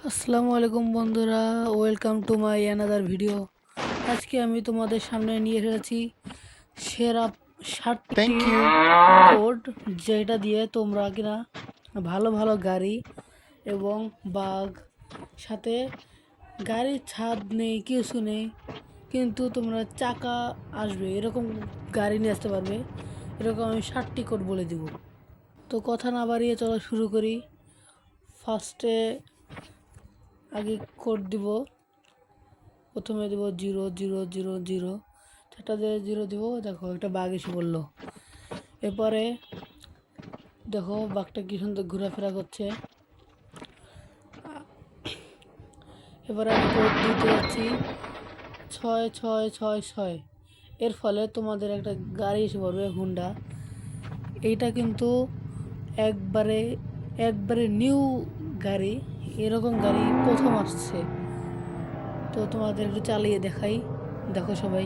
আসসালামু আলাইকুম বন্ধুরা, welcome to my another video. আজকে আমি তোমাদের সামনে নিয়ে এসেছি সেরা 60টি Thank you. কোড, যেটা দিয়ে তোমরা কিনা ভালো ভালো গাড়ি এবং বাগ, সাথে গাড়ির ছাদ নেই, কিছু নেই, কিন্তু তোমরা চাকা আসবে এরকম গাড়ি নিয়ে আসতে পারবে। এরকম আমি 60টি কোড বলে দিব। তো কথা না বাড়িয়ে চলো শুরু করি। ফার্স্টে আগে কোড দিব। প্রথমে দেবো 0 0 0 0, চারটা দিয়ে 0 দিব। দেখো একটা বাঘ এসে বললো। এরপরে দেখো বাঘটা কি সুন্দর ঘোরাফেরা করছে। এবারে আমি কোড দিতে যাচ্ছি 6666। এর ফলে তোমাদের একটা গাড়ি এসে পড়বে, হুন্ডা। এইটা কিন্তু একবারে একবারে নিউ গাড়ি, এরকম গাড়ি প্রথম আসছে। তো তোমাদের একটু চালিয়ে দেখাই, দেখো সবাই।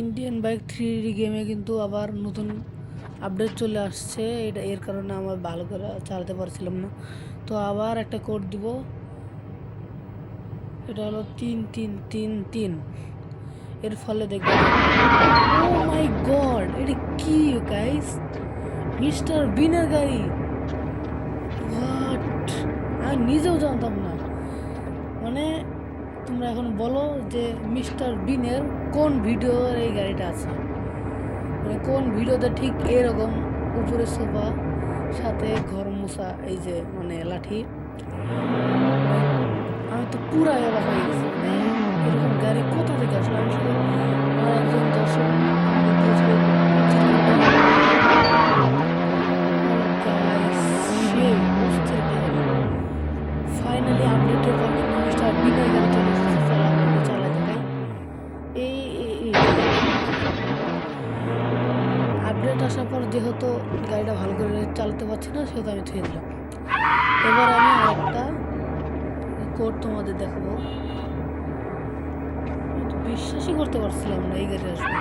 ইন্ডিয়ান বাইক 3D গেমে কিন্তু আবার নতুন আপডেট চলে আসছে, এর কারণে আমার ভালো করে চালাতে পারছিলাম না। তো আবার একটা কোড দিব, এটা হলো 3333। এর ফলে দেখবে, ও মাই গড, এটা কি গাইস, মিস্টার বিনের গাড়ি। হোয়াট, আমি নিজেও জানতাম না। মানে তোমরা এখন বলো যে মিস্টার বিনের কোন ভিডিওর এই গাড়িটা আছে, মানে কোন ভিডিওতে ঠিক এরকম উপরে সোফা, সাথে ঘর মোছা, এই যে মানে লাঠি। আমি তো পুরাই অবাক হয়ে গেছি, মানে এরকম গাড়ি কোথা থেকে আসলো। আমি শুধু আমার একজন দর্শক ফাইনালি আপডেটের পর কিন্তু মিস্টার বিনের গাড়ি চলে এসেছে। চলো আমরা একটু চালাই দেখাই। এই আপডেট আসার পর যেহেতু গাড়িটা ভালো করে চালাতে পারছি না, সেহেতু আমি থুয়ে দিলাম। এবার আমি আরেকটা কোড তোমাদের দেখাবো। বিশ্বাসই করতে পারছিলাম না এই গাড়ি আসবে।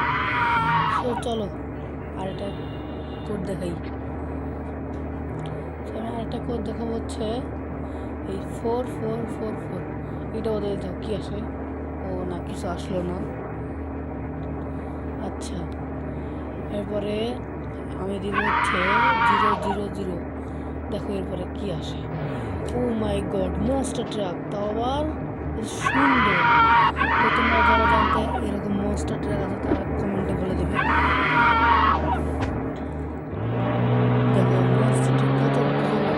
তো চলো আরেকটা কোড দেখাই। আমি আরেকটা কোড দেখাবো, হচ্ছে এই 4444। এটা ওদের দেখো কি আসে। ও না, কিছু আসলো না। আচ্ছা, এরপরে আমি দিব হচ্ছে 000। দেখো এরপরে কি আসে। ও মাই গড, মনস্টার ট্রাক, তাও আবার সুন্দর। তো তোমরা যারা জানতে এরকম মনস্টার ট্রাক আছে, তারা কমেন্টে বলে দেবে। দেখো মনস্টার ট্রাক কত বড়।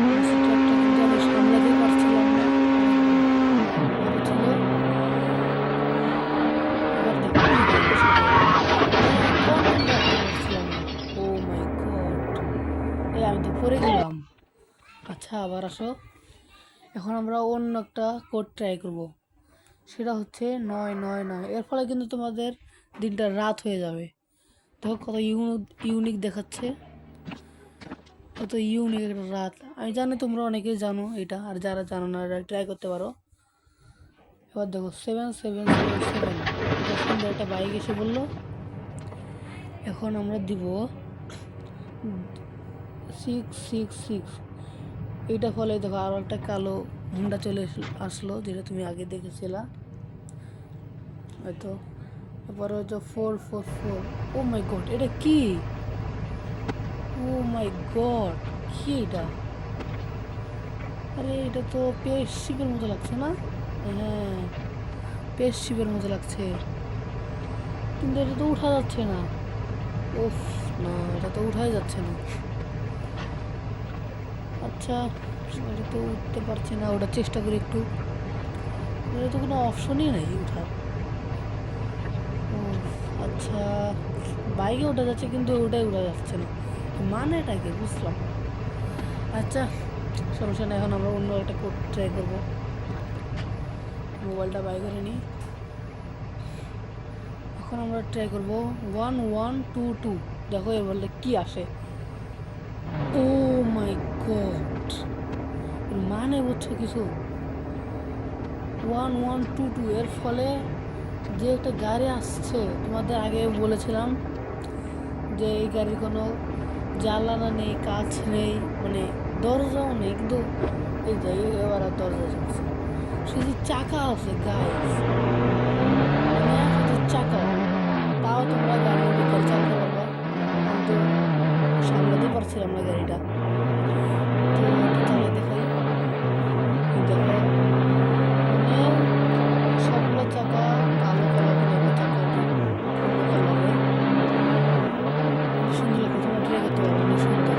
মনস্টার ট্রাকটা কিন্তু আমি সামলাতে পারছিলাম না, বড় ছিল। এবার দেখো কি হয় বিষয়টা, কন্ট্রোল রাখতে পারছিলাম না। ও মাই গড, আমি তো পড়ে গেলাম। আচ্ছা, আবার আসো। এখন আমরা অন্য একটা কোড ট্রাই করব, সেটা হচ্ছে 999। এর ফলে কিন্তু তোমাদের দিনটা রাত হয়ে যাবে। দেখো কত ইউনিক দেখাচ্ছে, কত ইউনিক একটা রাত। আমি জানি তোমরা অনেকেই জানো এটা, আর যারা জানো না এটা ট্রাই করতে পারো। এবার দেখো 7777, এটা সুন্দর একটা বাইক এসে বললো। এখন আমরা দিব 666। এইটা ফলে দেখো আরও একটা কালো হুন্ডা চলে আসলো, যেটা তুমি আগে দেখেছিলা হয়তো। তারপরে হচ্ছে 444। ও মাই গড, এটা কি? ও মাই গড, কি এটা? আরে এটা তো পেস শিপের মতো লাগছে না? হ্যাঁ, পেস শিপের মতো লাগছে, কিন্তু এটা তো উঠা যাচ্ছে না। ওফ, না, এটা তো উঠাই যাচ্ছে না। আচ্ছা, এটা তো উঠতে পারছি না, ওটা চেষ্টা করি একটু। এটা তো কোনো অপশনই নেই উঠার। ও আচ্ছা, বাইকে ওঠা যাচ্ছে কিন্তু ওটাই উঠা যাচ্ছে না, মানেটাকে বুঝলাম। আচ্ছা, সমস্যা নেই। এখন আমরা অন্য একটা কোড ট্রাই করবো। মোবাইলটা বাই করে নিই। এখন আমরা ট্রাই করবো 1122। দেখো এ বললে কি আসে। ও মাই গড, মানে বুঝছো কিছু? 1122 এর ফলে যে একটা গাড়ি আসছে, তোমাদের আগে বলেছিলাম যে এই গাড়ির কোনো জ্বালানা নেই, কাচ নেই, মানে দরজাও নেই, কিন্তু এই যে এবার আর দরজা চলছে, শুধু চাকা আছে গাইস, মানে শুধু চাকা। তাও তোমরা গাড়ির ভিতরে চালাতে পারবা, কিন্তু সামলাতে পারছিলাম না গাড়িটা। তো একটু চালিয়ে দেখাই। এই দেখো, মানে সবগুলো চাকা কালো কালো করে চাকা, কালারে সুন্দর লাগে, তোমরা ট্রাই করতে পারো, অনেক সুন্দর।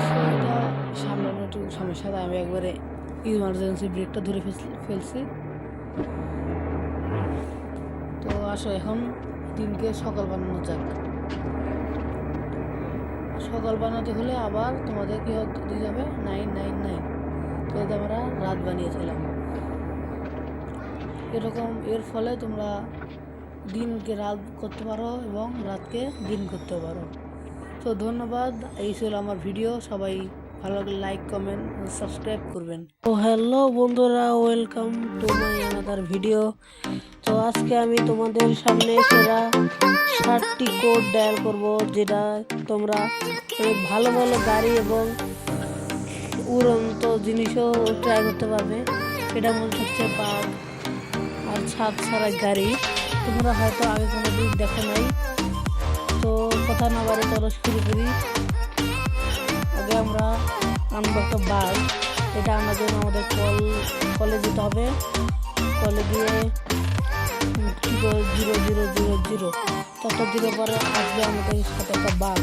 সেটা সামলানো একটু সমস্যা, তাই আমি একবারে ইমার্জেন্সি ব্রেকটা ধরে ফেলছি। তো আসো এখন দিনকে সকাল বানানো যাক। সকাল বানাতে হলে আবার তোমাদের কি দিতে যাবে 999, তো এটা আমরা রাত বানিয়েছিলাম। এরকম এর ফলে তোমরা দিনকে রাত করতে পারো এবং রাতকে দিন করতে পারো। তো ধন্যবাদ, এই ছিল আমার ভিডিও। সবাই ভালো লাগলে লাইক, কমেন্ট, সাবস্ক্রাইব করবেন। তো হ্যালো বন্ধুরা, welcome to my another video. তো আজকে আমি তোমাদের সামনে সেরা 7টি কোড ডায়াল করব, যেটা তোমরা অনেক ভালো ভালো গাড়ি এবং উড়ন্ত জিনিসও ট্রাই করতে পারবে। এটার মধ্যে হচ্ছে বাঘ আর ছাদ ছাড়া গাড়ি, তোমরা হয়তো আগে কোনো দিন দেখো নাই। তো কথা না বাড়ে চলো শুরু করি। আগে আমরা আনবো একটা বাঘ। এটা আনার জন্য আমাদের কলে যেতে হবে। কলে গিয়ে 0 0 0 0 তত 0 পরে আসবে আমাদের সাথে একটা বাঘ।